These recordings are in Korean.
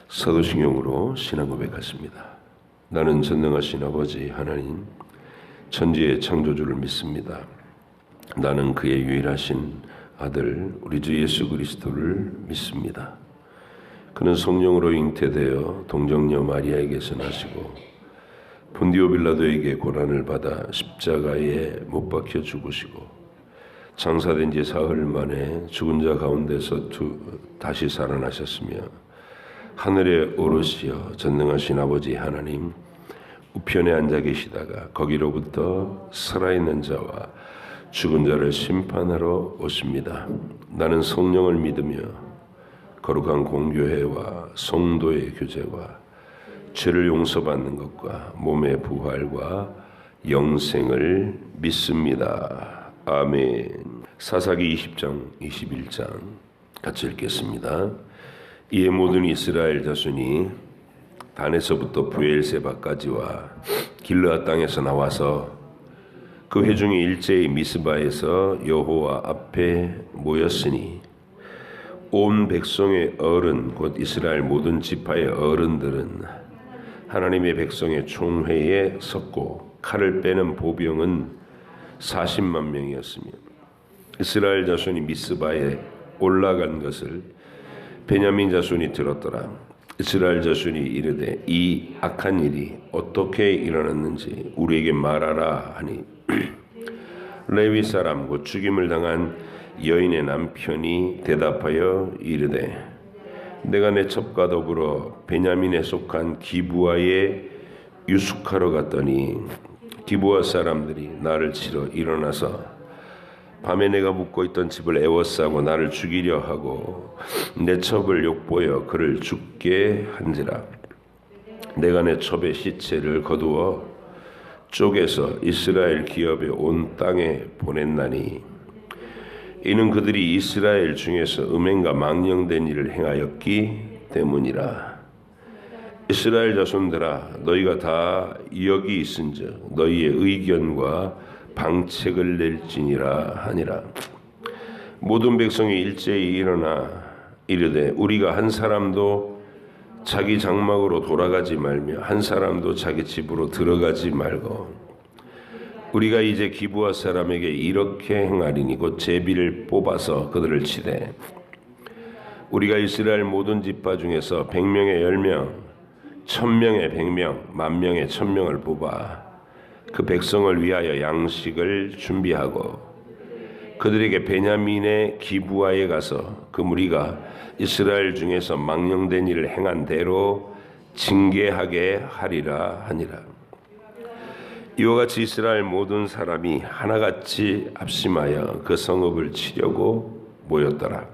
사도신경으로 신앙 고백하십니다. 나는 전능하신 아버지 하나님 천지의 창조주를 믿습니다. 나는 그의 유일하신 아들 우리 주 예수 그리스도를 믿습니다. 그는 성령으로 잉태되어 동정녀 마리아에게서 나시고 본디오 빌라도에게 고난을 받아 십자가에 못 박혀 죽으시고 장사된 지 사흘 만에 죽은 자 가운데서 다시 살아나셨으며 하늘에 오르시어 전능하신 아버지 하나님 우편에 앉아 계시다가 거기로부터 살아있는 자와 죽은 자를 심판하러 오십니다. 나는 성령을 믿으며 거룩한 공교회와 성도의 교제와 죄를 용서받는 것과 몸의 부활과 영생을 믿습니다. 아멘. 사사기 20장 21장 같이 읽겠습니다. 이에 모든 이스라엘 자손이 단에서부터 브엘세바까지와 길르앗 땅에서 나와서 그 회중이 일제히 미스바에서 여호와 앞에 모였으니 온 백성의 어른 곧 이스라엘 모든 지파의 어른들은 하나님의 백성의 총회에 섰고 칼을 빼는 보병은 40만 명이었으며 이스라엘 자손이 미스바에 올라간 것을 베냐민 자손이 들었더라. 이스라엘 자손이 이르되 이 악한 일이 어떻게 일어났는지 우리에게 말하라 하니 레위 사람 곧 죽임을 당한 여인의 남편이 대답하여 이르되 내가 내 첩과 더불어 베냐민에 속한 기브아에 유숙하러 갔더니 기브아 사람들이 나를 치러 일어나서 밤에 내가 묵고 있던 집을 에워싸고 나를 죽이려 하고 내 첩을 욕보여 그를 죽게 한지라. 내가 내 첩의 시체를 거두어 쪼개서 이스라엘 기업의 온 땅에 보냈나니 이는 그들이 이스라엘 중에서 음행과 망령된 일을 행하였기 때문이라. 이스라엘 자손들아 너희가 다 여기 있은즉 너희의 의견과 방책을 낼지니라 하니라. 모든 백성이 일제히 일어나 이르되 우리가 한 사람도 자기 장막으로 돌아가지 말며 한 사람도 자기 집으로 들어가지 말고 우리가 이제 기브아 사람에게 이렇게 행하리니 곧 제비를 뽑아서 그들을 치되 우리가 이스라엘 모든 지파 중에서 100명에 10명 1000명에 100명 10,000명에 1000명을 뽑아 그 백성을 위하여 양식을 준비하고 그들에게 베냐민의 기브아에 가서 그 무리가 이스라엘 중에서 망령된 일을 행한 대로 징계하게 하리라 하니라. 이와 같이 이스라엘 모든 사람이 하나같이 합심하여 그 성읍을 치려고 모였더라.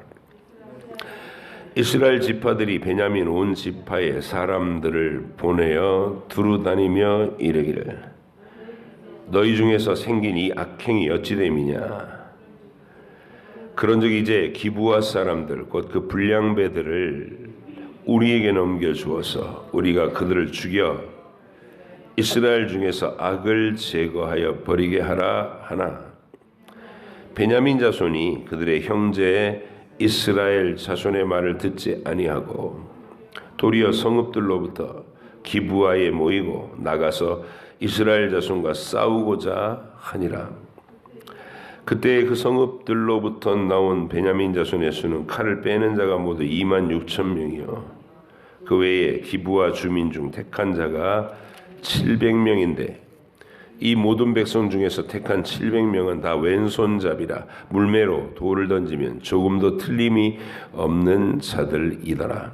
이스라엘 지파들이 베냐민 온 지파의 사람들을 보내어 두루다니며 이르기를 너희 중에서 생긴 이 악행이 어찌됨이냐. 그런즉 이제 기브아 사람들 곧 그 불량배들을 우리에게 넘겨주어서 우리가 그들을 죽여 이스라엘 중에서 악을 제거하여 버리게 하라 하나 베냐민 자손이 그들의 형제 이스라엘 자손의 말을 듣지 아니하고 도리어 성읍들로부터 기브아에 모이고 나가서 이스라엘 자손과 싸우고자 하니라. 그때 그 성읍들로부터 나온 베냐민 자손의 수는 칼을 빼는 자가 모두 26,000명이요 그 외에 기브아 주민 중 택한 자가 700명인데 이 모든 백성 중에서 택한 700명은 다 왼손잡이라 물매로 돌을 던지면 조금도 틀림이 없는 자들이더라.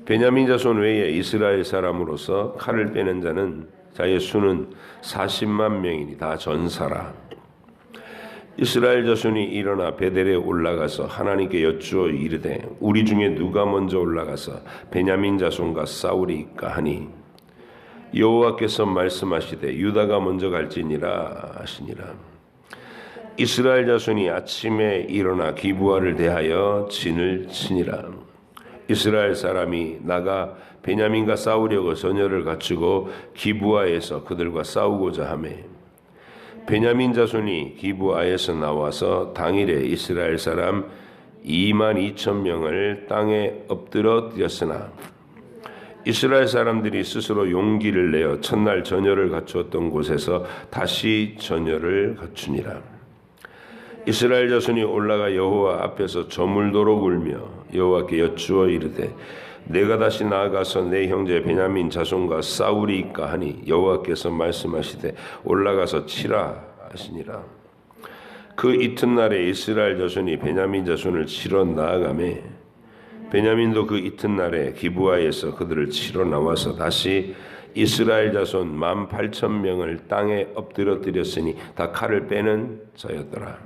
베냐민 자손 외에 이스라엘 사람으로서 칼을 빼는 자는 자의 수는 40만 명이니 다 전사라. 이스라엘 자손이 일어나 베델에 올라가서 하나님께 여쭈어 이르되 우리 중에 누가 먼저 올라가서 베냐민 자손과 싸우리까 하니 여호와께서 말씀하시되 유다가 먼저 갈지니라 하시니라. 이스라엘 자손이 아침에 일어나 기브아를 대하여 진을 치니라. 이스라엘 사람이 나가 베냐민과 싸우려고 전열을 갖추고 기브아에서 그들과 싸우고자 하매 베냐민 자손이 기브아에서 나와서 당일에 이스라엘 사람 22,000명을 땅에 엎드러뜨렸으나 이스라엘 사람들이 스스로 용기를 내어 첫날 전열을 갖추었던 곳에서 다시 전열을 갖추니라. 이스라엘 자손이 올라가 여호와 앞에서 저물도록 울며 여호와께 여쭈어 이르되 내가 다시 나아가서 내 형제 베냐민 자손과 싸우리이까 하니 여호와께서 말씀하시되 올라가서 치라 하시니라. 그 이튿날에 이스라엘 자손이 베냐민 자손을 치러 나아가매 베냐민도 그 이튿날에 기브아에서 그들을 치러 나와서 다시 이스라엘 자손 18,000명을 땅에 엎드러뜨렸으니 다 칼을 빼는 자였더라.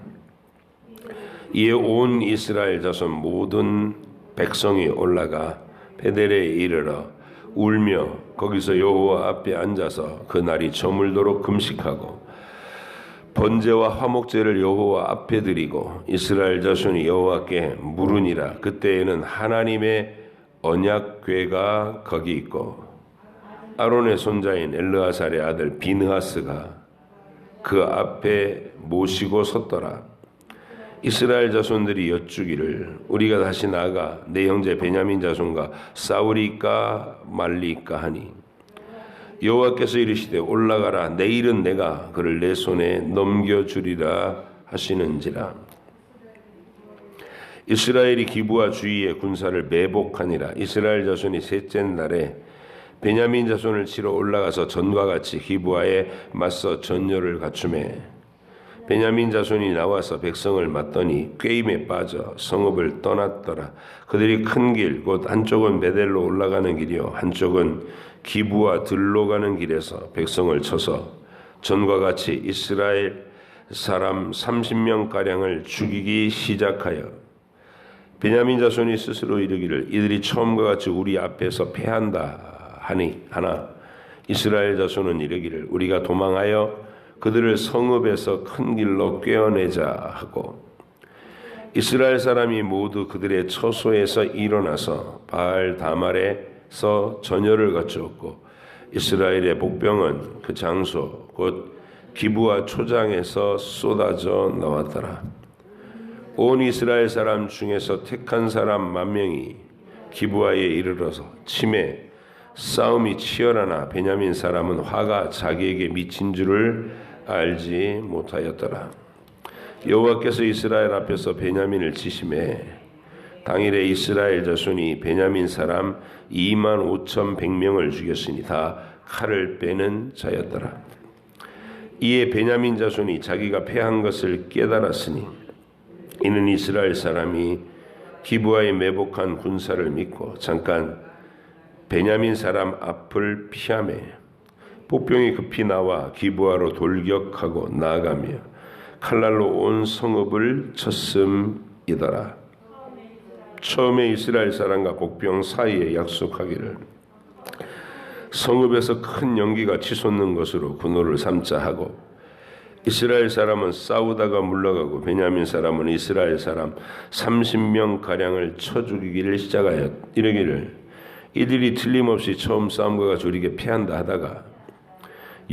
이에 온 이스라엘 자손 모든 백성이 올라가 베델에 이르러 울며 거기서 여호와 앞에 앉아서 그 날이 저물도록 금식하고 번제와 화목제를 여호와 앞에 드리고 이스라엘 자손이 여호와께 물으니라. 그때에는 하나님의 언약궤가 거기 있고 아론의 손자인 엘르아살의 아들 비느하스가 그 앞에 모시고 섰더라. 이스라엘 자손들이 여쭈기를 우리가 다시 나아가 내 형제 베냐민 자손과 싸우리까 말리까 하니 여호와께서 이르시되 올라가라. 내일은 내가 그를 내 손에 넘겨주리라 하시는지라. 이스라엘이 기브아 주위의 군사를 매복하니라. 이스라엘 자손이 셋째 날에 베냐민 자손을 치러 올라가서 전과 같이 기브아에 맞서 전열을 갖추매 베냐민 자손이 나와서 백성을 맞더니 꾀임에 빠져 성읍을 떠났더라. 그들이 큰 길 곧 한쪽은 베델로 올라가는 길이요 한쪽은 기브아 들로 가는 길에서 백성을 쳐서 전과 같이 이스라엘 사람 30명가량을 죽이기 시작하여 베냐민 자손이 스스로 이르기를 이들이 처음과 같이 우리 앞에서 패한다 하나 이스라엘 자손은 이르기를 우리가 도망하여 그들을 성읍에서 큰 길로 꿰어내자 하고 이스라엘 사람이 모두 그들의 처소에서 일어나서 바알 다말에서 전열을 갖추었고 이스라엘의 복병은 그 장소 곧 기브아 초장에서 쏟아져 나왔더라. 온 이스라엘 사람 중에서 택한 사람 10,000명이 기브아에 이르러서 치매 싸움이 치열하나 베냐민 사람은 화가 자기에게 미친 줄을 알지 못하였더라. 여호와께서 이스라엘 앞에서 베냐민을 치심해 당일에 이스라엘 자손이 베냐민 사람 25,100명을 죽였으니 다 칼을 빼는 자였더라. 이에 베냐민 자손이 자기가 패한 것을 깨달았으니 이는 이스라엘 사람이 기브아에 매복한 군사를 믿고 잠깐 베냐민 사람 앞을 피하매 복병이 급히 나와 기브아로 돌격하고 나아가며 칼날로 온 성읍을 쳤음이더라. 처음에 이스라엘 사람과 복병 사이에 약속하기를 성읍에서 큰 연기가 치솟는 것으로 군호를 삼자 하고 이스라엘 사람은 싸우다가 물러가고 베냐민 사람은 이스라엘 사람 30명가량을 쳐 죽이기를 시작하여 이르기를 이들이 틀림없이 처음 싸움과 같이 우리에게 패한다 하다가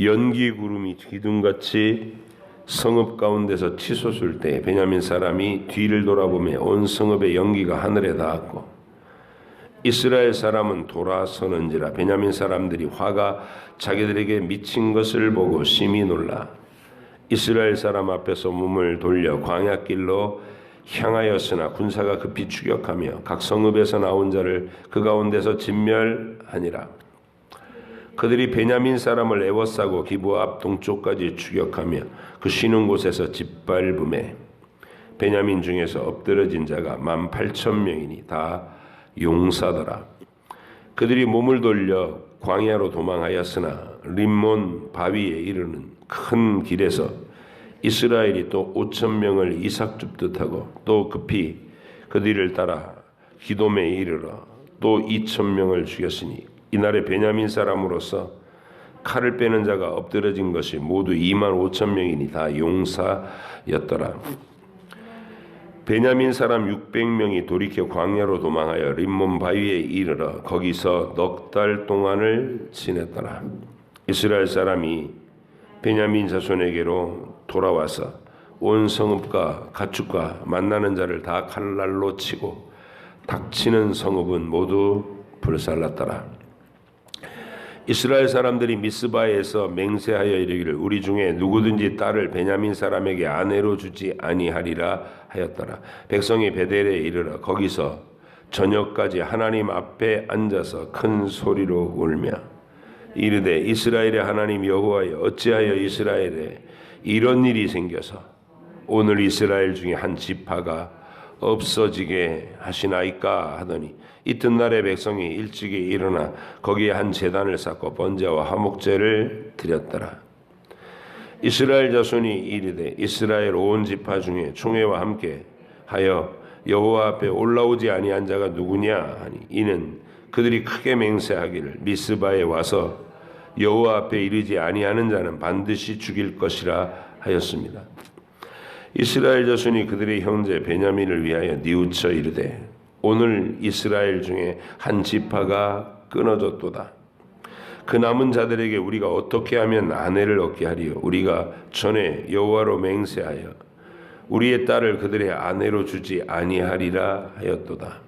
연기 구름이 기둥같이 성읍 가운데서 치솟을 때 베냐민 사람이 뒤를 돌아보며 온 성읍의 연기가 하늘에 닿았고 이스라엘 사람은 돌아서는지라. 베냐민 사람들이 화가 자기들에게 미친 것을 보고 심히 놀라 이스라엘 사람 앞에서 몸을 돌려 광야길로 향하였으나 군사가 급히 추격하며 각 성읍에서 나온 자를 그 가운데서 진멸하니라. 그들이 베냐민 사람을 에워싸고 기브아 앞 동쪽까지 추격하며 그 쉬는 곳에서 짓밟음에 베냐민 중에서 엎드러진 자가 18,000명이니 다 용사더라. 그들이 몸을 돌려 광야로 도망하였으나 림몬 바위에 이르는 큰 길에서 이스라엘이 또 5,000명을 이삭줍듯 하고 또 급히 그들을 따라 기돔에 이르러 또 2,000명을 죽였으니 이날에 베냐민 사람으로서 칼을 빼는 자가 엎드러진 것이 모두 25,000명이니 다 용사였더라. 베냐민 사람 600명이 돌이켜 광야로 도망하여 림몬 바위에 이르러 거기서 넉 달 동안을 지냈더라. 이스라엘 사람이 베냐민 자손에게로 돌아와서 온 성읍과 가축과 만나는 자를 다 칼날로 치고 닥치는 성읍은 모두 불살랐더라. 이스라엘 사람들이 미스바에서 맹세하여 이르기를 우리 중에 누구든지 딸을 베냐민 사람에게 아내로 주지 아니하리라 하였더라. 백성이 베델에 이르러 거기서 저녁까지 하나님 앞에 앉아서 큰 소리로 울며 이르되 이스라엘의 하나님 여호와여 어찌하여 이스라엘에 이런 일이 생겨서 오늘 이스라엘 중에 한 지파가 없어지게 하시나이까 하더니 이튿날에 백성이 일찍이 일어나 거기에 한 제단을 쌓고 번제와 화목제를 드렸더라. 이스라엘 자손이 이르되 이스라엘 온 지파 중에 총회와 함께 하여 여호와 앞에 올라오지 아니한 자가 누구냐 하니 이는 그들이 크게 맹세하기를 미스바에 와서 여호와 앞에 이르지 아니하는 자는 반드시 죽일 것이라 하였습니다. 이스라엘 자손이 그들의 형제 베냐민을 위하여 뉘우쳐 이르되 오늘 이스라엘 중에 한 지파가 끊어졌도다. 그 남은 자들에게 우리가 어떻게 하면 아내를 얻게 하리요? 우리가 전에 여호와로 맹세하여 우리의 딸을 그들의 아내로 주지 아니하리라 하였도다.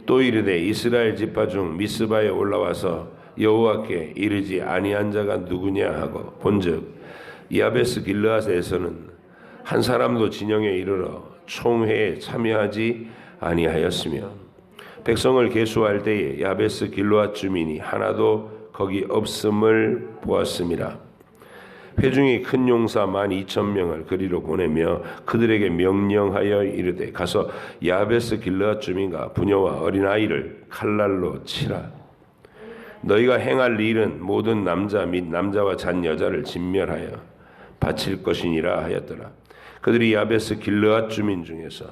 또 이르되 이스라엘 지파 중 미스바에 올라와서 여호와께 이르지 아니한 자가 누구냐 하고 본즉 야베스 길르앗에서는 한 사람도 진영에 이르러 총회에 참여하지 아니하였으며 백성을 계수할 때에 야베스 길르앗 주민이 하나도 거기 없음을 보았음이라. 회중이 큰 용사 12,000명을 그리로 보내며 그들에게 명령하여 이르되 가서 야베스 길르앗 주민과 부녀와 어린아이를 칼날로 치라. 너희가 행할 일은 모든 남자 및 남자와 잔 여자를 진멸하여 바칠 것이니라 하였더라. 그들이 야베스 길르앗 주민 중에서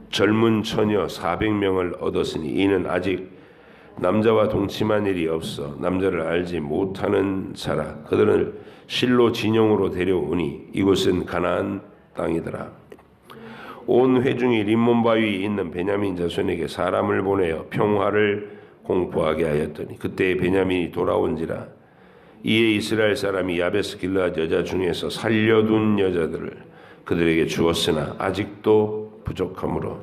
젊은 처녀 400명을 얻었으니 이는 아직 남자와 동침한 일이 없어 남자를 알지 못하는 자라. 그들을 실로 진영으로 데려오니 이곳은 가나안 땅이더라. 온 회중이 림몬 바위에 있는 베냐민 자손에게 사람을 보내어 평화를 공포하게 하였더니 그때 베냐민이 돌아온지라. 이에 이스라엘 사람이 야베스 길르앗 여자 중에서 살려둔 여자들을 그들에게 주었으나 아직도 부족하므로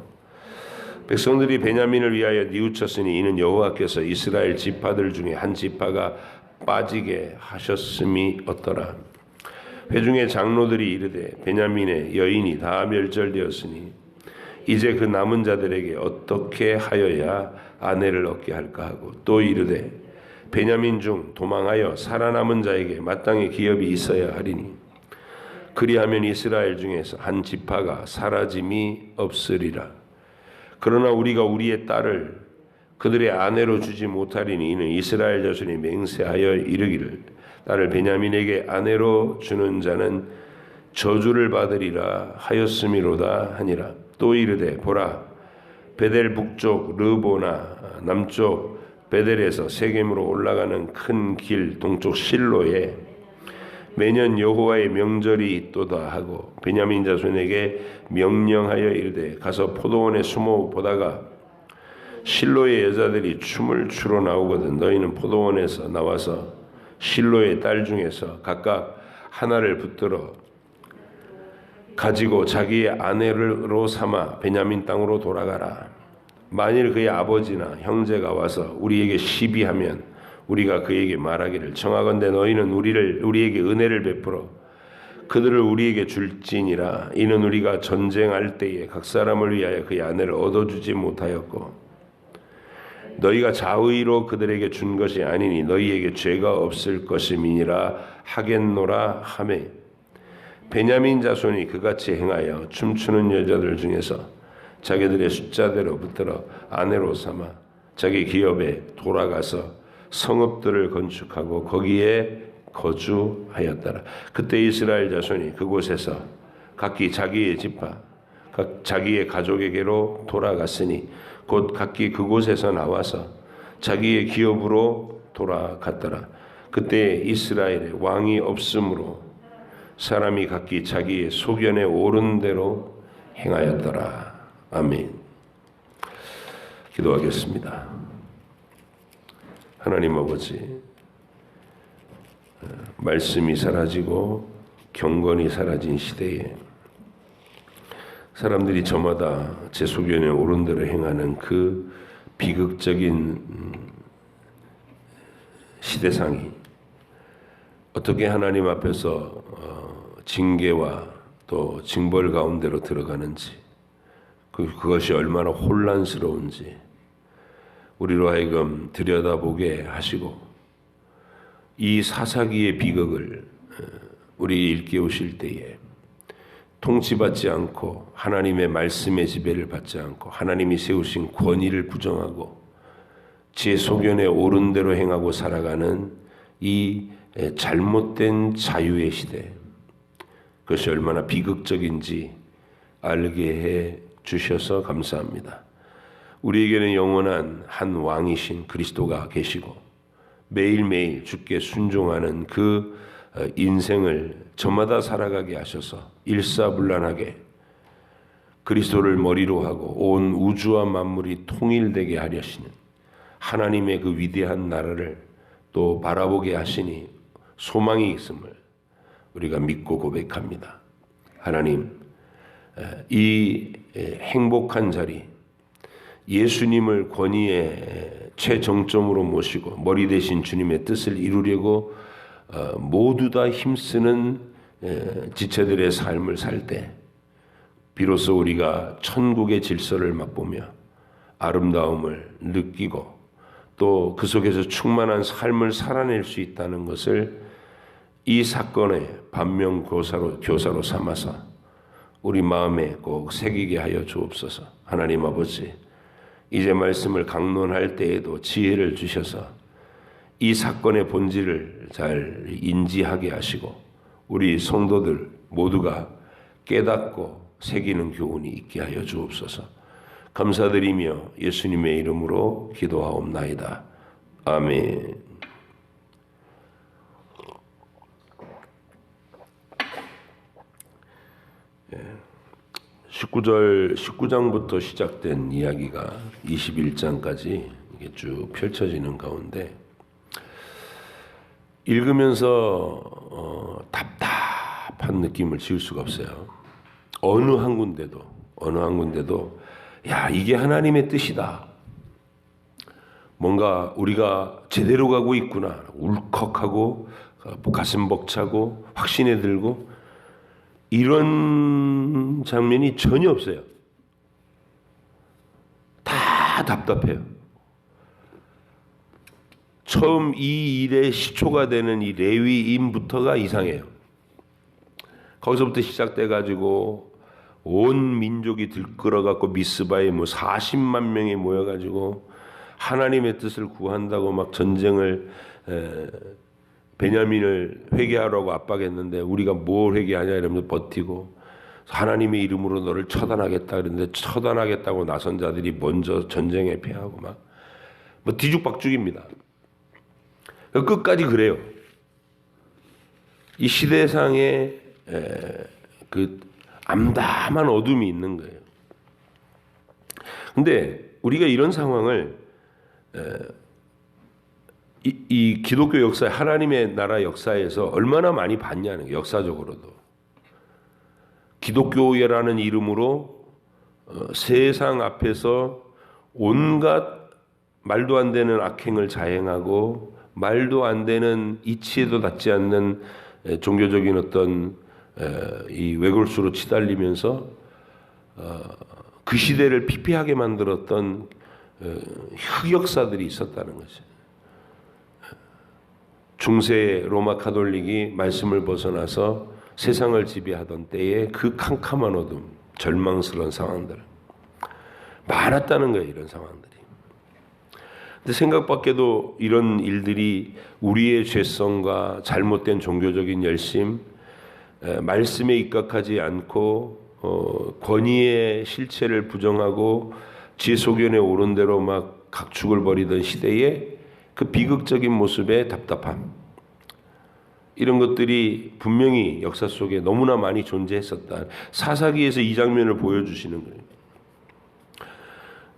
백성들이 베냐민을 위하여 뉘우쳤으니 이는 여호와께서 이스라엘 지파들 중에 한 지파가 빠지게 하셨음이 어떠라. 회중의 장로들이 이르되 베냐민의 여인이 다 멸절되었으니 이제 그 남은 자들에게 어떻게 하여야 아내를 얻게 할까 하고 또 이르되 베냐민 중 도망하여 살아남은 자에게 마땅히 기업이 있어야 하리니 그리하면 이스라엘 중에서 한 지파가 사라짐이 없으리라. 그러나 우리가 우리의 딸을 그들의 아내로 주지 못하리니 이는 이스라엘 자손이 맹세하여 이르기를 딸을 베냐민에게 아내로 주는 자는 저주를 받으리라 하였음이로다 하니라. 또 이르되 보라 베델 북쪽 르보나 남쪽 베델에서 세겜으로 올라가는 큰 길 동쪽 실로에 매년 여호와의 명절이 있도다 하고 베냐민 자손에게 명령하여 이르되 가서 포도원에 숨어 보다가 실로의 여자들이 춤을 추러 나오거든 너희는 포도원에서 나와서 실로의 딸 중에서 각각 하나를 붙들어 가지고 자기의 아내로 삼아 베냐민 땅으로 돌아가라. 만일 그의 아버지나 형제가 와서 우리에게 시비하면 우리가 그에게 말하기를 청하건대 너희는 우리에게 은혜를 베풀어 그들을 우리에게 줄지니라. 이는 우리가 전쟁할 때에 각 사람을 위하여 그의 아내를 얻어주지 못하였고 너희가 자의로 그들에게 준 것이 아니니 너희에게 죄가 없을 것임이니라 하겠노라 하매 베냐민 자손이 그같이 행하여 춤추는 여자들 중에서 자기들의 숫자대로 붙들어 아내로 삼아 자기 기업에 돌아가서 성읍들을 건축하고 거기에 거주하였더라. 그때 이스라엘 자손이 그곳에서 각기 자기의 지파 자기의 가족에게로 돌아갔으니 곧 각기 그곳에서 나와서 자기의 기업으로 돌아갔더라. 그때 이스라엘에 왕이 없으므로 사람이 각기 자기의 소견에 오른 대로 행하였더라. 아멘. 기도하겠습니다. 하나님 아버지, 말씀이 사라지고 경건이 사라진 시대에 사람들이 저마다 제 소견에 옳은 대로 행하는 그 비극적인 시대상이 어떻게 하나님 앞에서 징계와 또 징벌 가운데로 들어가는지, 그것이 얼마나 혼란스러운지 우리로 하여금 들여다보게 하시고, 이 사사기의 비극을 우리 일깨우실 때에 통치받지 않고 하나님의 말씀의 지배를 받지 않고 하나님이 세우신 권위를 부정하고 제 소견에 옳은 대로 행하고 살아가는 이 잘못된 자유의 시대, 그것이 얼마나 비극적인지 알게 해 주셔서 감사합니다. 우리에게는 영원한 한 왕이신 그리스도가 계시고 매일매일 주께 순종하는 그 인생을 저마다 살아가게 하셔서 일사불란하게 그리스도를 머리로 하고 온 우주와 만물이 통일되게 하려시는 하나님의 그 위대한 나라를 또 바라보게 하시니 소망이 있음을 우리가 믿고 고백합니다. 하나님, 이 행복한 자리, 예수님을 권위의 최정점으로 모시고 머리 대신 주님의 뜻을 이루려고 모두 다 힘쓰는 지체들의 삶을 살 때 비로소 우리가 천국의 질서를 맛보며 아름다움을 느끼고 또 그 속에서 충만한 삶을 살아낼 수 있다는 것을 이 사건의 반면교사로 삼아서 우리 마음에 꼭 새기게 하여 주옵소서. 하나님 아버지, 이제 말씀을 강론할 때에도 지혜를 주셔서 이 사건의 본질을 잘 인지하게 하시고 우리 성도들 모두가 깨닫고 새기는 교훈이 있게 하여 주옵소서. 감사드리며 예수님의 이름으로 기도하옵나이다. 아멘. 19장부터 시작된 이야기가 21장까지 이게 쭉 펼쳐지는 가운데 읽으면서 답답한 느낌을 지울 수가 없어요. 어느 한 군데도 야, 이게 하나님의 뜻이다. 뭔가 우리가 제대로 가고 있구나. 울컥하고 가슴 벅차고 확신에 들고 이런 장면이 전혀 없어요. 다 답답해요. 처음 이 일의 시초가 되는 이 레위인부터가 이상해요. 거기서부터 시작돼 가지고 온 민족이 들끓어갖고 미스바에 40만 명이 모여가지고 하나님의 뜻을 구한다고 막 전쟁을 베냐민을 회개하라고 압박했는데 우리가 뭘 회개하냐 이러면서 버티고 하나님의 이름으로 너를 처단하겠다 그랬는데 처단하겠다고 나선 자들이 먼저 전쟁에 패하고 막 뒤죽박죽입니다. 끝까지 그래요. 이 시대상에 그 암담한 어둠이 있는 거예요. 근데 우리가 이런 상황을 이 기독교 역사, 하나님의 나라 역사에서 얼마나 많이 봤냐는 거예요. 역사적으로도. 기독교라는 이름으로 세상 앞에서 온갖 말도 안 되는 악행을 자행하고 말도 안 되는 이치에도 닿지 않는 종교적인 어떤 이 외골수로 치달리면서 그 시대를 피폐하게 만들었던 흑역사들이 있었다는 거죠. 중세 로마 카톨릭이 말씀을 벗어나서 세상을 지배하던 때에 그 캄캄한 어둠, 절망스러운 상황들 많았다는 거예요. 이런 상황들이. 근데 생각밖에도 이런 일들이 우리의 죄성과 잘못된 종교적인 열심, 말씀에 입각하지 않고 권위의 실체를 부정하고 지 소견에 옳은 대로 막 각축을 벌이던 시대에 그 비극적인 모습의 답답함, 이런 것들이 분명히 역사 속에 너무나 많이 존재했었다. 사사기에서 이 장면을 보여주시는 거예요.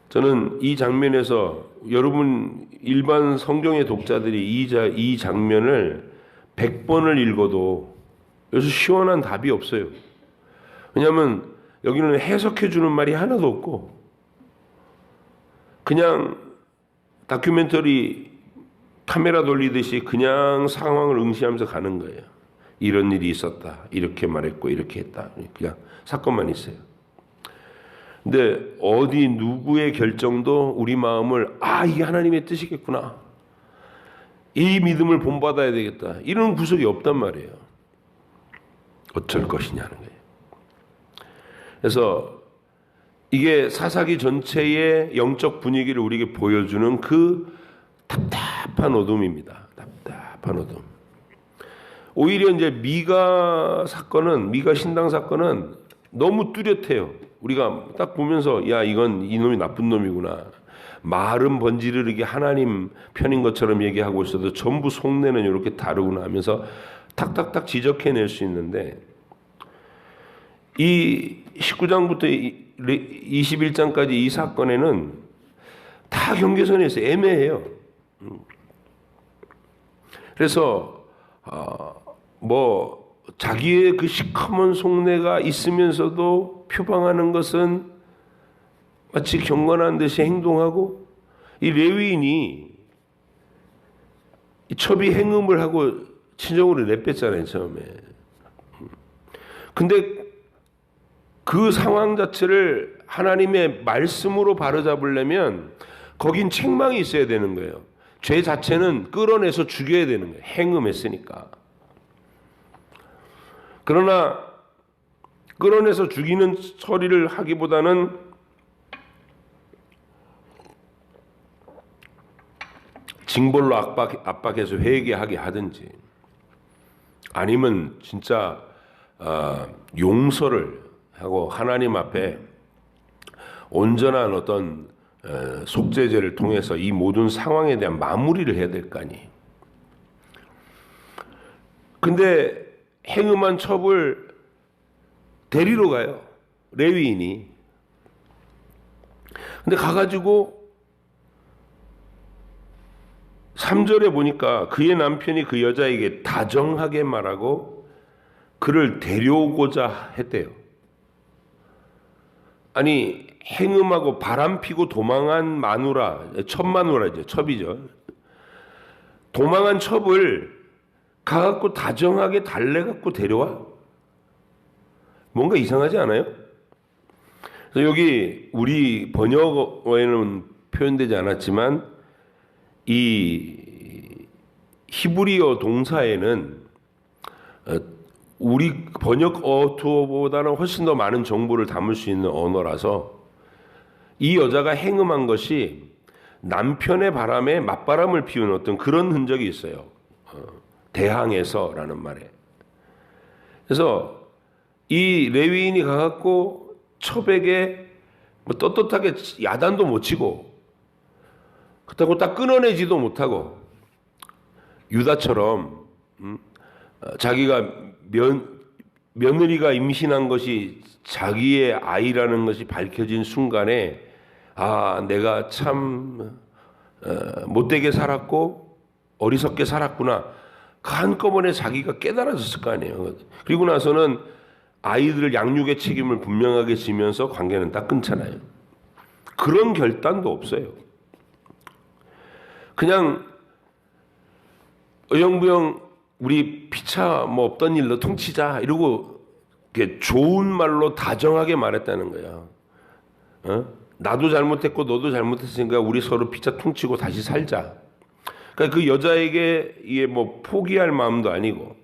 저는 이 장면에서 여러분 일반 성경의 독자들이 이 장면을 100번을 읽어도 여기서 시원한 답이 없어요. 왜냐하면 여기는 해석해 주는 말이 하나도 없고 그냥 다큐멘터리 카메라 돌리듯이 그냥 상황을 응시하면서 가는 거예요. 이런 일이 있었다. 이렇게 말했고 이렇게 했다. 그냥 사건만 있어요. 근데 어디 누구의 결정도 우리 마음을 이게 하나님의 뜻이겠구나. 이 믿음을 본받아야 되겠다. 이런 구석이 없단 말이에요. 어쩔 것이냐는 거예요. 그래서 이게 사사기 전체의 영적 분위기를 우리에게 보여주는 그 답답한 어둠입니다. 답답한 어둠. 오히려 이제 미가 신당 사건은 너무 뚜렷해요. 우리가 딱 보면서 야 이건 이놈이 나쁜 놈이구나. 말은 번지르르게 하나님 편인 것처럼 얘기하고 있어도 전부 속내는 이렇게 다르구나 하면서 탁탁탁 지적해낼 수 있는데 이 19장부터 21장까지 이 사건에는 다 경계선에 있어요. 애매해요. 그래서 자기의 그 시커먼 속내가 있으면서도 표방하는 것은 마치 경건한 듯이 행동하고 이 레위인이 첩이 행음을 하고 친정으로 내뺐잖아요 처음에. 근데 그 상황 자체를 하나님의 말씀으로 바로잡으려면 거긴 책망이 있어야 되는 거예요. 죄 자체는 끌어내서 죽여야 되는 거예요. 행음했으니까. 그러나 끌어내서 죽이는 처리를 하기보다는 징벌로 압박해서 회개하게 하든지 아니면 진짜 용서를 하고 하나님 앞에 온전한 어떤 속죄제를 통해서 이 모든 상황에 대한 마무리를 해야 될 거 아니에요. 근데 행음한 첩을 데리러 가요. 레위인이. 근데 가가지고 3절에 보니까 그의 남편이 그 여자에게 다정하게 말하고 그를 데려오고자 했대요. 아니 행음하고 바람피고 도망한 마누라, 첩마누라죠. 첩이죠. 도망한 첩을 가갖고 다정하게 달래갖고 데려와? 뭔가 이상하지 않아요? 그래서 여기 우리 번역어에는 표현되지 않았지만 이 히브리어 동사에는 우리 번역어투어보다는 훨씬 더 많은 정보를 담을 수 있는 언어라서 이 여자가 행음한 것이 남편의 바람에 맞바람을 피운 어떤 그런 흔적이 있어요. 대항해서라는 말에. 그래서 이 레위인이 가갖고 첩에게 뭐 떳떳하게 야단도 못 치고 그렇다고 딱 끊어내지도 못하고 유다처럼 자기가 며느리가 임신한 것이 자기의 아이라는 것이 밝혀진 순간에 내가 참 못되게 살았고 어리석게 살았구나. 한꺼번에 자기가 깨달아졌을 거 아니에요. 그리고 나서는 아이들 양육의 책임을 분명하게 지면서 관계는 딱 끊잖아요. 그런 결단도 없어요. 그냥 어영부영 우리 피차 뭐 없던 일로 퉁치자 이러고 이렇게 좋은 말로 다정하게 말했다는 거야. 나도 잘못했고 너도 잘못했으니까 우리 서로 피차 퉁치고 다시 살자. 그러니까 그 여자에게 이게 뭐 포기할 마음도 아니고.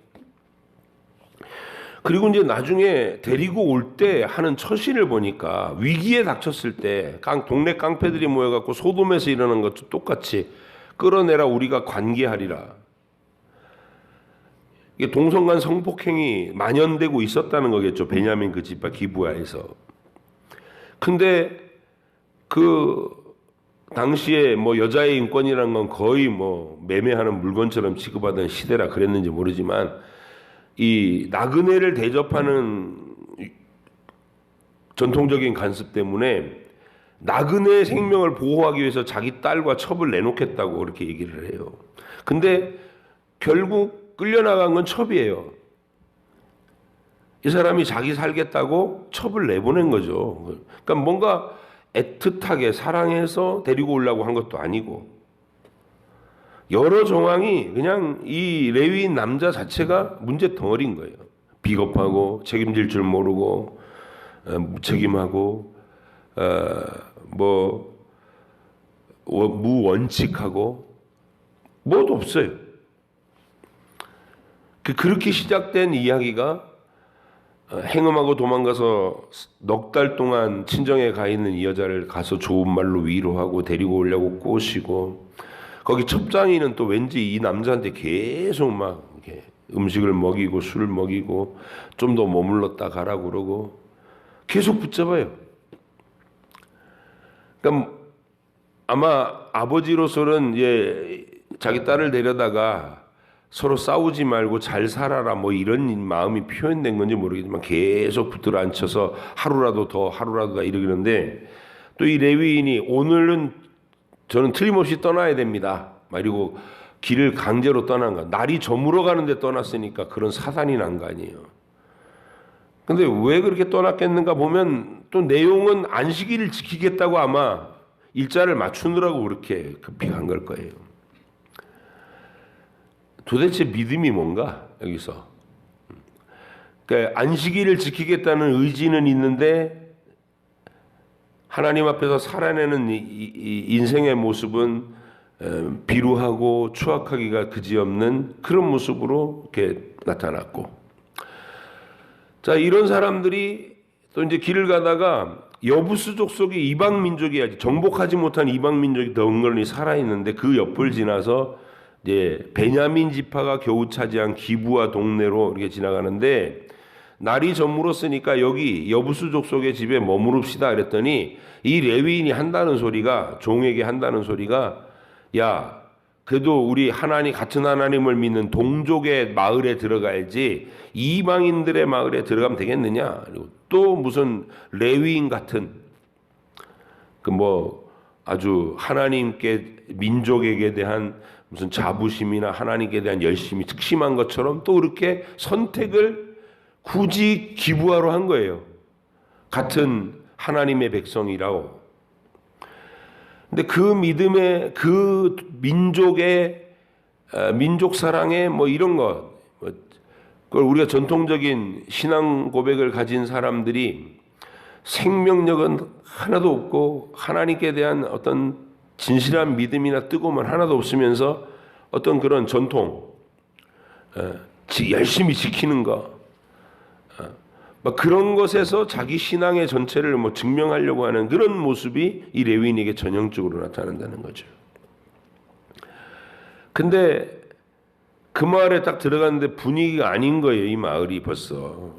그리고 이제 나중에 데리고 올 때 하는 처신을 보니까 위기에 닥쳤을 때 동네 깡패들이 모여갖고 소돔에서 일어난 것도 똑같이 끌어내라 우리가 관계하리라. 이게 동성간 성폭행이 만연되고 있었다는 거겠죠. 베냐민 그 집과 기브아에서. 근데 그 당시에 뭐 여자의 인권이라는 건 거의 뭐 매매하는 물건처럼 취급하던 시대라 그랬는지 모르지만 이 나그네를 대접하는 전통적인 관습 때문에 나그네의 생명을 보호하기 위해서 자기 딸과 첩을 내놓겠다고 그렇게 얘기를 해요. 근데 결국 끌려나간 건 첩이에요. 이 사람이 자기 살겠다고 첩을 내보낸 거죠. 그러니까 뭔가 애틋하게 사랑해서 데리고 오려고 한 것도 아니고, 여러 정황이 그냥 이 레위인 남자 자체가 문제 덩어리인 거예요. 비겁하고 책임질 줄 모르고 무책임하고 무원칙하고 뭐도 없어요. 그렇게 시작된 이야기가 행음하고 도망가서 넉 달 동안 친정에 가 있는 이 여자를 가서 좋은 말로 위로하고 데리고 오려고 꼬시고, 거기 첩장이는 또 왠지 이 남자한테 계속 막 이렇게 음식을 먹이고 술을 먹이고 좀 더 머물렀다 가라고 그러고 계속 붙잡아요. 그러니까 아마 아버지로서는 이제 자기 딸을 데려다가 서로 싸우지 말고 잘 살아라 뭐 이런 마음이 표현된 건지 모르겠지만 계속 붙들어 앉혀서 하루라도 더 이러는데, 또 이 레위인이 오늘은 저는 틀림없이 떠나야 됩니다 말이고 길을 강제로 떠난 거야. 날이 저물어 가는데 떠났으니까 그런 사단이 난 거 아니에요. 근데 왜 그렇게 떠났겠는가 보면 또 내용은 안식일을 지키겠다고 아마 일자를 맞추느라고 그렇게 급히 간 걸 거예요. 도대체 믿음이 뭔가 여기서. 그러니까 안식일을 지키겠다는 의지는 있는데 하나님 앞에서 살아내는 이 인생의 모습은 비루하고 추악하기가 그지없는 그런 모습으로 이렇게 나타났고, 자, 이런 사람들이 또 이제 길을 가다가 여부수 족속의 이방 민족이 정복하지 못한 이방 민족이 더 은근히 살아 있는데, 그 옆을 지나서 이제 베냐민 지파가 겨우 차지한 기브아 동네로 이렇게 지나가는데, 날이 저물었으니까 여기 여부수 족속의 집에 머무릅시다 그랬더니 이 레위인이 한다는 소리가, 종에게 한다는 소리가, 야, 그래도 우리 하나님, 같은 하나님을 믿는 동족의 마을에 들어가야지 이방인들의 마을에 들어가면 되겠느냐. 그리고 또 무슨 레위인 같은 아주 하나님께, 민족에게 대한 무슨 자부심이나 하나님께 대한 열심이 특심한 것처럼 또 그렇게 선택을 굳이 기부하러 한 거예요. 같은 하나님의 백성이라고. 근데 그 믿음의, 그 민족의 민족 사랑의 이런 것, 그걸 우리가 전통적인 신앙 고백을 가진 사람들이 생명력은 하나도 없고 하나님께 대한 어떤 진실한 믿음이나 뜨거움은 하나도 없으면서 어떤 그런 전통, 열심히 지키는 거, 그런 것에서 자기 신앙의 전체를 증명하려고 하는 그런 모습이 이 레위인에게 전형적으로 나타난다는 거죠. 근데 그 마을에 딱 들어갔는데 분위기가 아닌 거예요. 이 마을이 벌써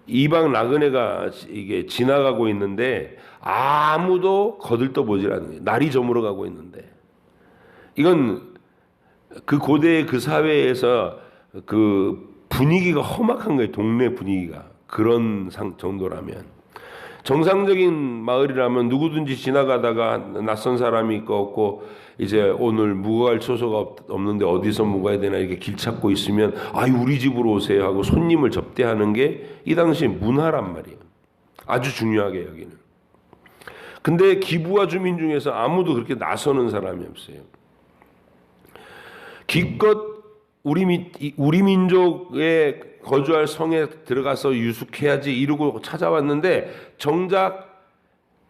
이방 나그네가 이게 지나가고 있는데 아무도 거들떠보질 않는 거예요. 날이 저물어 가고 있는데, 이건 그 고대의 그 사회에서 그 분위기가 험악한 거예요. 동네 분위기가 그런 정도라면, 정상적인 마을이라면 누구든지 지나가다가 낯선 사람이 있고 없고 이제 오늘 묵어갈 처소가 없는데 어디서 묵어야 되나 이렇게 길 찾고 있으면 우리 집으로 오세요 하고 손님을 접대하는 게 이 당시 문화란 말이에요. 아주 중요하게 여기는. 근데 기브아 주민 중에서 아무도 그렇게 나서는 사람이 없어요. 기껏 우리 민족의 거주할 성에 들어가서 유숙해야지 이러고 찾아왔는데, 정작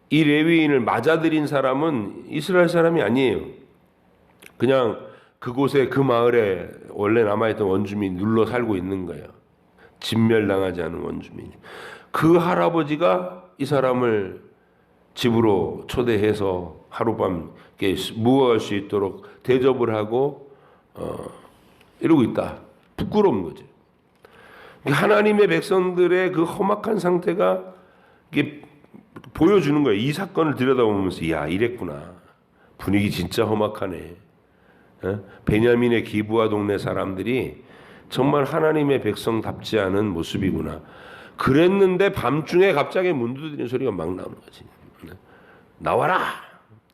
이 레위인을 맞아들인 사람은 이스라엘 사람이 아니에요. 그냥 그곳에, 그 마을에 원래 남아있던 원주민이 눌러 살고 있는 거예요. 진멸당하지 않은 원주민. 그 할아버지가 이 사람을 집으로 초대해서 하룻밤 묵어갈 수 있도록 대접을 하고 이러고 있다. 부끄러운 거죠. 하나님의 백성들의 그 험악한 상태가 이게 보여주는 거예요. 이 사건을 들여다보면서, 야, 이랬구나. 분위기 진짜 험악하네. 베냐민의 기브아 동네 사람들이 정말 하나님의 백성답지 않은 모습이구나. 그랬는데 밤중에 갑자기 문 두드리는 소리가 막 나오는 거지. 나와라!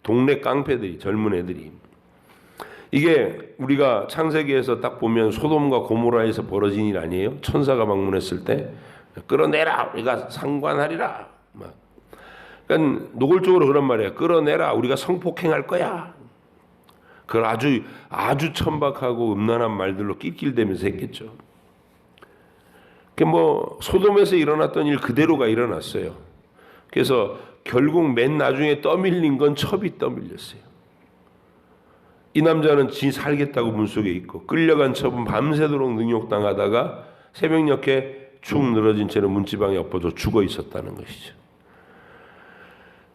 동네 깡패들이, 젊은 애들이. 이게 우리가 창세기에서 딱 보면 소돔과 고모라에서 벌어진 일 아니에요? 천사가 방문했을 때 끌어내라, 우리가 상관하리라. 막. 그러니까 노골적으로 그런 말이에요. 끌어내라, 우리가 성폭행할 거야. 그걸 아주 천박하고 음란한 말들로 낄낄대면서 했겠죠. 뭐 소돔에서 일어났던 일 그대로가 일어났어요. 그래서 결국 맨 나중에 떠밀린 건 첩이 떠밀렸어요. 이 남자는 지 살겠다고 문속에 있고 끌려간 첩은 밤새도록 능욕당하다가 새벽녘에 축 늘어진 채로 문지방에 엎어져 죽어 있었다는 것이죠.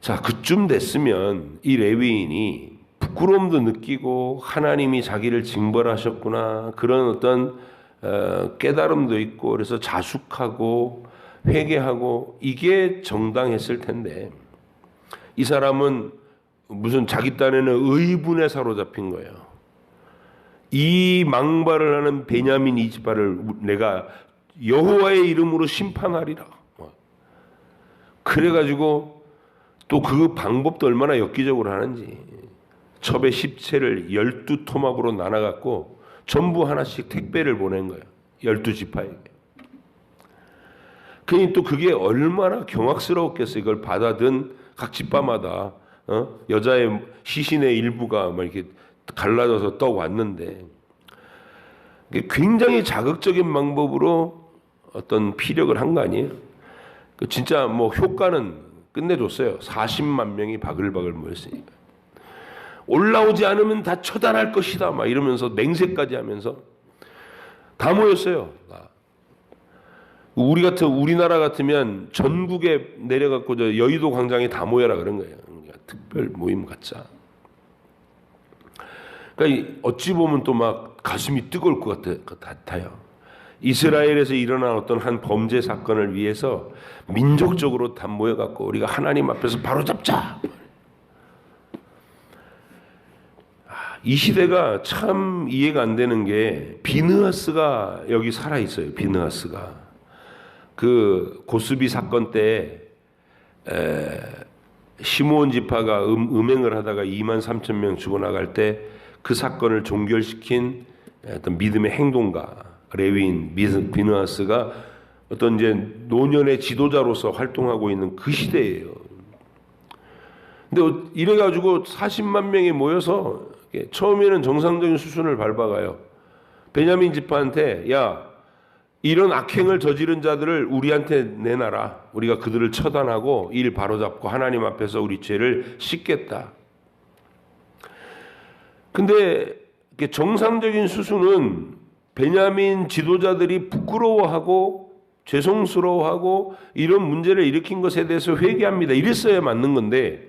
자, 그쯤 됐으면 이 레위인이 부끄러움도 느끼고 하나님이 자기를 징벌하셨구나 그런 어떤 깨달음도 있고 그래서 자숙하고 회개하고 이게 정당했을 텐데 이 사람은 무슨 자기 딴에는 의분에 사로잡힌 거예요. 이 망발을 하는 베냐민 이스바를 내가 여호와의 이름으로 심판하리라. 그래가지고 또 그 방법도 얼마나 엽기적으로 하는지 첩의 10채를 12토막으로 나눠갖고 전부 하나씩 택배를 보낸 거예요. 12지파에게. 그러니 또 그게 얼마나 경악스러웠겠어요. 이걸 받아든 각 지파마다 여자의 시신의 일부가 막 이렇게 갈라져서 떠 왔는데 굉장히 자극적인 방법으로 어떤 피력을 한 거 아니에요? 진짜 뭐 효과는 끝내줬어요. 40만 명이 바글바글 모였으니까. 올라오지 않으면 다 처단할 것이다 막 이러면서 맹세까지 하면서 다 모였어요. 우리나라 같으면 전국에 내려갖고 저 여의도 광장에 다 모여라 그런 거예요. 특별 모임 갖자. 그러니까 어찌 보면 또 막 가슴이 뜨거울 것 같아요. 이스라엘에서 일어난 어떤 한 범죄 사건을 위해서 민족적으로 다 모여갖고 우리가 하나님 앞에서 바로잡자. 이 시대가 참 이해가 안 되는 게 비느하스가 여기 살아 있어요. 비느하스가 그 고스비 사건 때 시므온 지파가 음행을 하다가 23,000명 죽어나갈 때 그 사건을 종결시킨 어떤 믿음의 행동가 레위인 비느하스가 어떤 이제 노년의 지도자로서 활동하고 있는 그 시대예요. 근데 이래가지고 40만 명이 모여서 처음에는 정상적인 수준을 밟아가요. 베냐민 지파한테 야 이런 악행을 저지른 자들을 우리한테 내놔라. 우리가 그들을 처단하고 일 바로잡고 하나님 앞에서 우리 죄를 씻겠다. 근데 정상적인 수순은 베냐민 지도자들이 부끄러워하고 죄송스러워하고 이런 문제를 일으킨 것에 대해서 회개합니다. 이랬어야 맞는 건데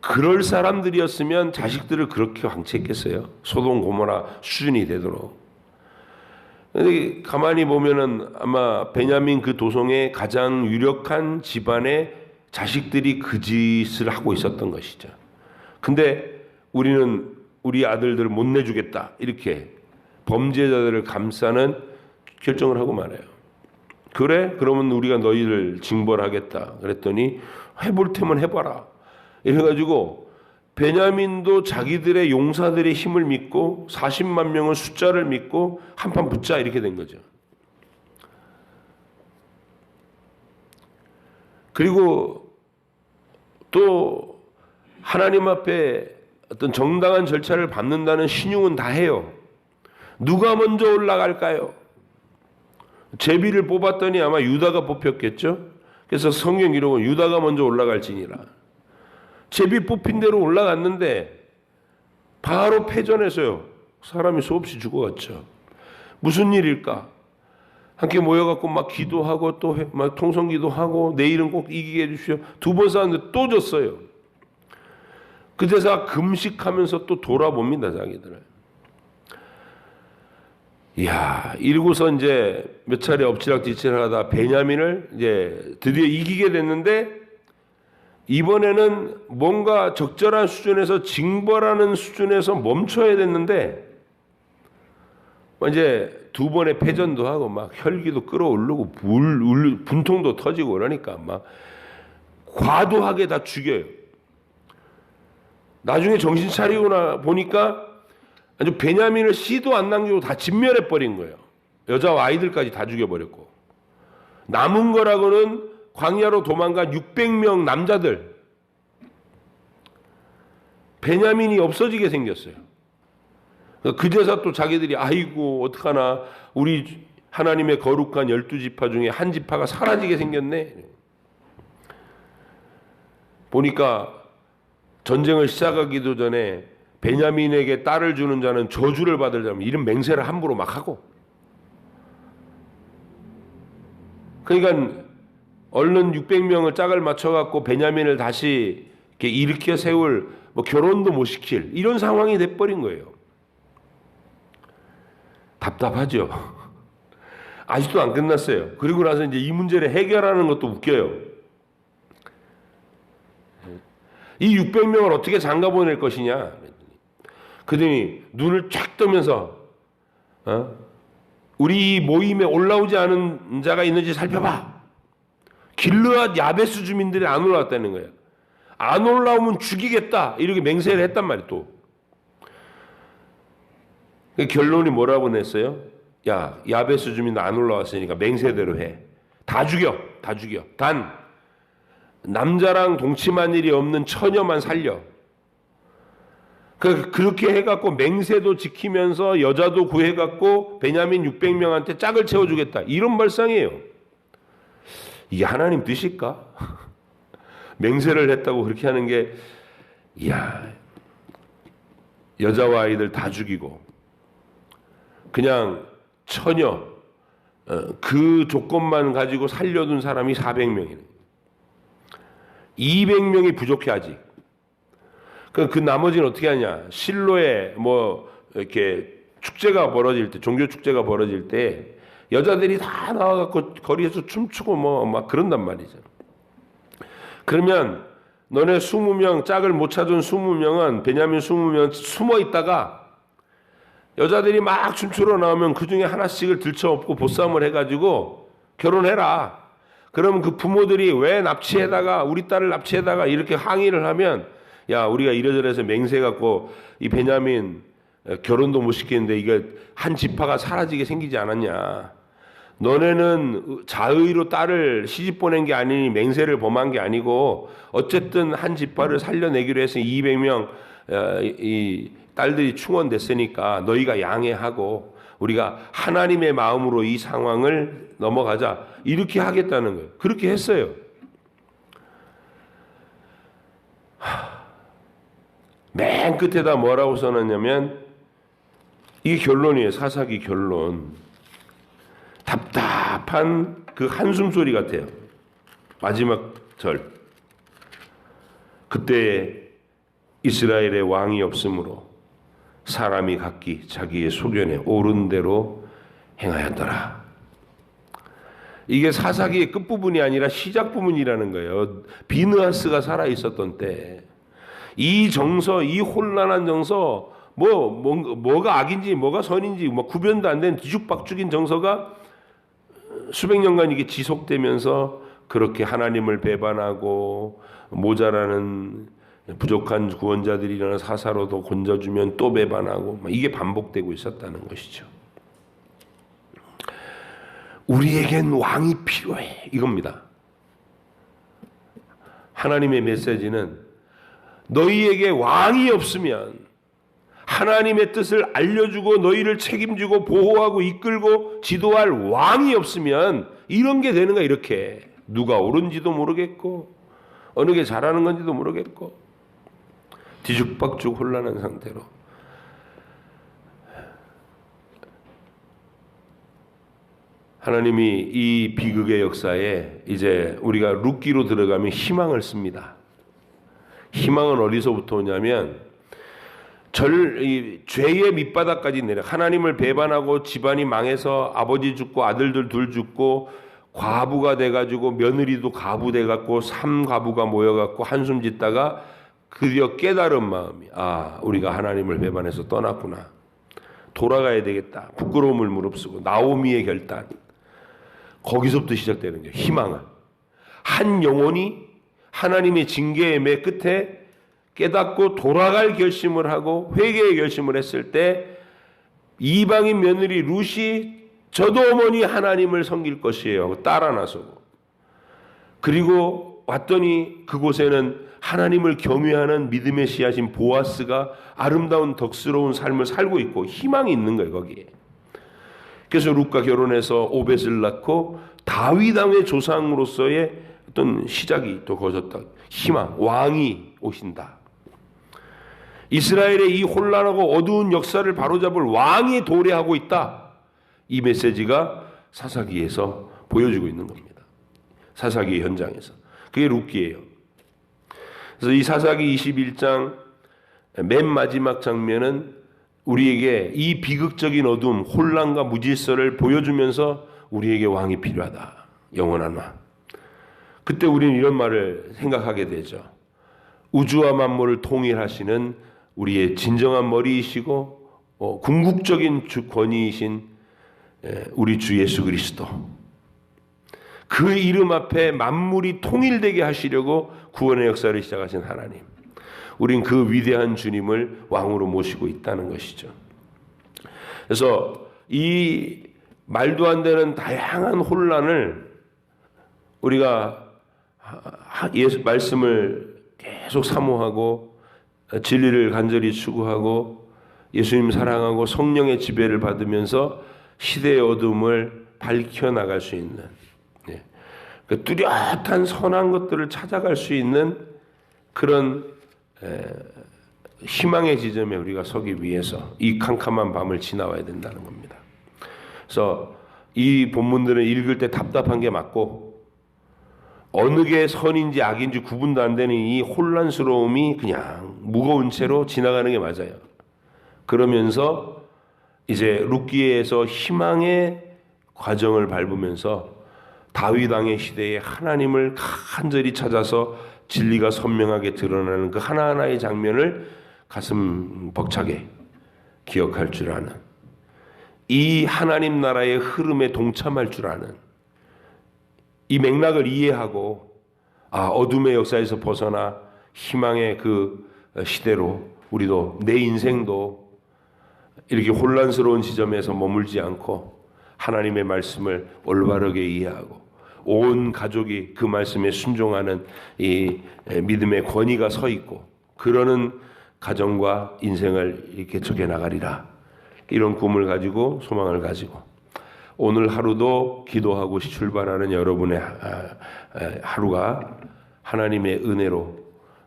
그럴 사람들이었으면 자식들을 그렇게 방치했겠어요? 소돔 고모라 수준이 되도록. 근데 가만히 보면은 아마 베냐민 그 도성의 가장 유력한 집안의 자식들이 그 짓을 하고 있었던 것이죠. 근데 우리는 우리 아들들을 못 내주겠다 이렇게 범죄자들을 감싸는 결정을 하고 말해요. 그래? 그러면 우리가 너희를 징벌하겠다. 그랬더니 해볼 테면 해봐라. 이래가지고 베냐민도 자기들의 용사들의 힘을 믿고 40만 명의 숫자를 믿고 한판 붙자 이렇게 된 거죠. 그리고 또 하나님 앞에 어떤 정당한 절차를 밟는다는 신용은 다 해요. 누가 먼저 올라갈까요? 제비를 뽑았더니 아마 유다가 뽑혔겠죠. 그래서 성경 기록은 유다가 먼저 올라갈지니라. 제비 뽑힌 대로 올라갔는데 바로 패전해서요. 사람이 수없이 죽어갔죠. 무슨 일일까? 함께 모여갖고 막 기도하고 또 막 통성기도하고 내일은 꼭 이기게 해주시오. 2번 싸웠는데 또 졌어요. 그제서 금식하면서 또 돌아봅니다, 자기들을. 이야, 이러고서 이제 몇 차례 엎치락뒤치락 하다 베냐민을 이제 드디어 이기게 됐는데 이번에는 뭔가 적절한 수준에서 징벌하는 수준에서 멈춰야 됐는데 이제 2번의 패전도 하고 막 혈기도 끌어오르고 분통도 터지고 그러니까 막 과도하게 다 죽여요. 나중에 정신 차리고 보니까 아주 베냐민을 씨도 안 남기고 다 진멸해 버린 거예요. 여자와 아이들까지 다 죽여버렸고, 남은 거라고는 광야로 도망간 600명 남자들, 베냐민이 없어지게 생겼어요. 그제서 또 자기들이 아이고 어떡하나, 우리 하나님의 거룩한 12지파 중에 한 지파가 사라지게 생겼네. 보니까 전쟁을 시작하기도 전에 베냐민에게 딸을 주는 자는 저주를 받을 자면, 이런 맹세를 함부로 막 하고, 그러니까 얼른 600명을 짝을 맞춰갖고 베냐민을 다시 이렇게 일으켜 세울, 뭐 결혼도 못 시킬 이런 상황이 돼버린 거예요. 답답하죠. 아직도 안 끝났어요. 그리고 나서 이제 이 문제를 해결하는 것도 웃겨요. 이 600명을 어떻게 장가 보낼 것이냐. 그러더니 눈을 쫙 뜨면서 우리 모임에 올라오지 않은 자가 있는지 살펴봐. 길르앗 야베스 주민들이 안 올라왔다는 거예요. 안 올라오면 죽이겠다 이렇게 맹세를 했단 말이에요. 또 결론이 뭐라고 냈어요? 야, 야베스 주민도 안 올라왔으니까 맹세대로 해. 다 죽여. 다 죽여. 단 남자랑 동침한 일이 없는 처녀만 살려. 그렇게 해갖고 맹세도 지키면서 여자도 구해갖고 베냐민 600명한테 짝을 채워주겠다. 이런 발상이에요. 이게 하나님 뜻일까? 맹세를 했다고 그렇게 하는 게, 이야, 여자와 아이들 다 죽이고 그냥 처녀 그 조건만 가지고 살려둔 사람이 400명이네. 200명이 부족해 아직. 그 나머지는 어떻게 하냐? 실로에 뭐 이렇게 축제가 벌어질 때, 종교 축제가 벌어질 때 여자들이 다 나와갖고 거리에서 춤추고 뭐 막 그런단 말이죠. 그러면 너네 20명, 짝을 못 찾은 20명은, 베냐민 20명 숨어 있다가 여자들이 막 춤추러 나오면 그 중에 하나씩을 들쳐업고 보쌈을 해가지고 결혼해라. 그러면 그 부모들이 왜 납치해다가, 우리 딸을 납치해다가 이렇게 항의를 하면, 야, 우리가 이래저래서 맹세해갖고 이 베냐민 결혼도 못 시키는데 이게 한 지파가 사라지게 생기지 않았냐. 너네는 자의로 딸을 시집 보낸 게 아니니 맹세를 범한 게 아니고, 어쨌든 한 지파를 살려내기로 해서 200명 이 딸들이 충원됐으니까 너희가 양해하고 우리가 하나님의 마음으로 이 상황을 넘어가자, 이렇게 하겠다는 거예요. 그렇게 했어요. 맨 끝에다 뭐라고 써놨냐면, 이게 결론이에요. 사사기 결론. 답답한 그 한숨 소리 같아요. 마지막 절. 그때 이스라엘의 왕이 없으므로 사람이 각기 자기의 소견에 옳은 대로 행하였더라. 이게 사사기의 끝부분이 아니라 시작 부분이라는 거예요. 비느하스가 살아 있었던 때, 이 정서, 이 혼란한 정서, 뭐가 악인지 뭐가 선인지 뭐 구별도 안 된 뒤죽박죽인 정서가 수백 년간 이게 지속되면서 그렇게 하나님을 배반하고, 모자라는 부족한 구원자들이라는 사사로도 건져주면 또 배반하고, 이게 반복되고 있었다는 것이죠. 우리에겐 왕이 필요해, 이겁니다. 하나님의 메시지는 너희에게 왕이 없으면, 하나님의 뜻을 알려주고 너희를 책임지고 보호하고 이끌고 지도할 왕이 없으면 이런 게 되는 거야. 이렇게 누가 옳은지도 모르겠고 어느 게 잘하는 건지도 모르겠고 뒤죽박죽 혼란한 상태로. 하나님이 이 비극의 역사에 이제 우리가 룻기로 들어가면 희망을 씁니다. 희망은 어디서부터 오냐면, 죄의 밑바닥까지 내려, 하나님을 배반하고 집안이 망해서 아버지 죽고 아들들 둘 죽고 과부가 돼가지고 며느리도 가부 돼갖고 3가부가 모여갖고 한숨 짓다가 드디어 깨달은 마음이, 우리가 하나님을 배반해서 떠났구나, 돌아가야 되겠다, 부끄러움을 무릅쓰고 나오미의 결단. 거기서부터 시작되는 거예요. 희망은 한 영혼이 하나님의 징계의 매 끝에 깨닫고 돌아갈 결심을 하고 회개의 결심을 했을 때, 이방인 며느리 룻이 저도 어머니 하나님을 섬길 것이에요. 따라 나서고. 그리고 왔더니 그곳에는 하나님을 경외하는 믿음의 씨앗인 보아스가 아름다운 덕스러운 삶을 살고 있고 희망이 있는 거예요, 거기에. 그래서 룻과 결혼해서 오벳을 낳고 다윗 왕의 조상으로서의 어떤 시작이 또 거졌다. 희망, 왕이 오신다. 이스라엘의 이 혼란하고 어두운 역사를 바로잡을 왕이 도래하고 있다. 이 메시지가 사사기에서 보여주고 있는 겁니다. 사사기 현장에서. 그게 룻기예요. 그래서 이 사사기 21장 맨 마지막 장면은 우리에게 이 비극적인 어둠, 혼란과 무질서를 보여주면서 우리에게 왕이 필요하다. 영원한 왕. 그때 우리는 이런 말을 생각하게 되죠. 우주와 만물을 통일하시는 우리의 진정한 머리이시고 궁극적인 권위이신 우리 주 예수 그리스도. 그 이름 앞에 만물이 통일되게 하시려고 구원의 역사를 시작하신 하나님. 우린 그 위대한 주님을 왕으로 모시고 있다는 것이죠. 그래서 이 말도 안 되는 다양한 혼란을 우리가 예수 말씀을 계속 사모하고 진리를 간절히 추구하고 예수님 사랑하고 성령의 지배를 받으면서 시대의 어둠을 밝혀나갈 수 있는 그 뚜렷한 선한 것들을 찾아갈 수 있는 그런 희망의 지점에 우리가 서기 위해서 이 캄캄한 밤을 지나와야 된다는 겁니다. 그래서 이 본문들은 읽을 때 답답한 게 맞고 어느 게 선인지 악인지 구분도 안 되는 이 혼란스러움이 그냥 무거운 채로 지나가는 게 맞아요. 그러면서 이제 룻기에서 희망의 과정을 밟으면서 다윗 왕의 시대에 하나님을 간절히 찾아서 진리가 선명하게 드러나는 그 하나하나의 장면을 가슴 벅차게 기억할 줄 아는, 이 하나님 나라의 흐름에 동참할 줄 아는, 이 맥락을 이해하고 어둠의 역사에서 벗어나 희망의 그 시대로 우리도 내 인생도 이렇게 혼란스러운 지점에서 머물지 않고 하나님의 말씀을 올바르게 이해하고 온 가족이 그 말씀에 순종하는 이 믿음의 권위가 서 있고 그러는 가정과 인생을 이렇게 적게 나가리라. 이런 꿈을 가지고 소망을 가지고 오늘 하루도 기도하고 출발하는 여러분의 하루가 하나님의 은혜로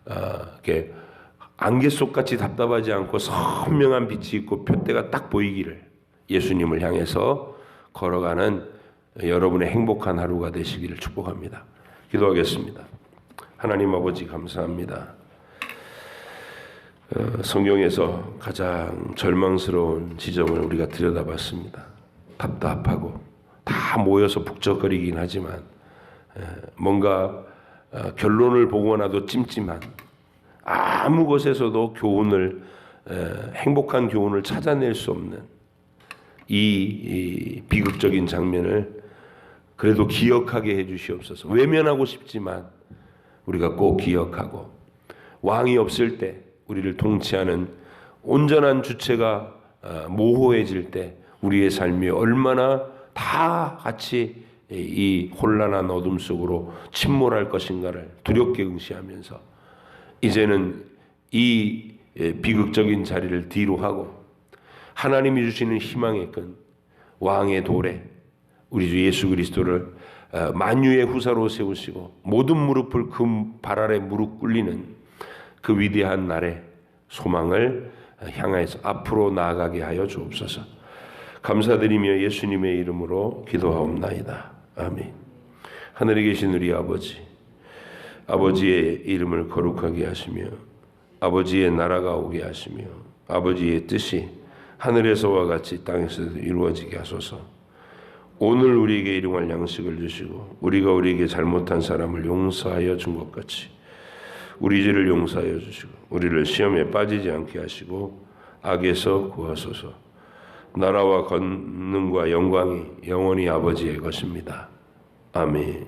이렇게 안개 속같이 답답하지 않고 선명한 빛이 있고 표대가 딱 보이기를 예수님을 향해서 걸어가는 여러분의 행복한 하루가 되시기를 축복합니다. 기도하겠습니다. 하나님 아버지 감사합니다. 성경에서 가장 절망스러운 지점을 우리가 들여다봤습니다. 답답하고 다 모여서 북적거리긴 하지만 뭔가 결론을 보고 나도 찜찜한 아무 곳에서도 교훈을 행복한 교훈을 찾아낼 수 없는 이 비극적인 장면을 그래도 기억하게 해주시옵소서. 외면하고 싶지만 우리가 꼭 기억하고 왕이 없을 때 우리를 통치하는 온전한 주체가 모호해질 때 우리의 삶이 얼마나 다 같이 이 혼란한 어둠 속으로 침몰할 것인가를 두렵게 응시하면서 이제는 이 비극적인 자리를 뒤로 하고 하나님이 주시는 희망의 끈 왕의 도래 우리 주 예수 그리스도를 만유의 후사로 세우시고 모든 무릎을 그 발 아래 무릎 꿇리는 그 위대한 날의 소망을 향하여서 앞으로 나아가게 하여 주옵소서. 감사드리며 예수님의 이름으로 기도하옵나이다. 아멘. 하늘에 계신 우리 아버지, 아버지의 이름을 거룩하게 하시며 아버지의 나라가 오게 하시며 아버지의 뜻이 하늘에서와 같이 땅에서도 이루어지게 하소서. 오늘 우리에게 일용할 양식을 주시고 우리가 우리에게 잘못한 사람을 용서하여 준 것 같이 우리 죄를 용서하여 주시고 우리를 시험에 빠지지 않게 하시고 악에서 구하소서. 나라와 권능과 영광이 영원히 아버지의 것입니다. 아멘.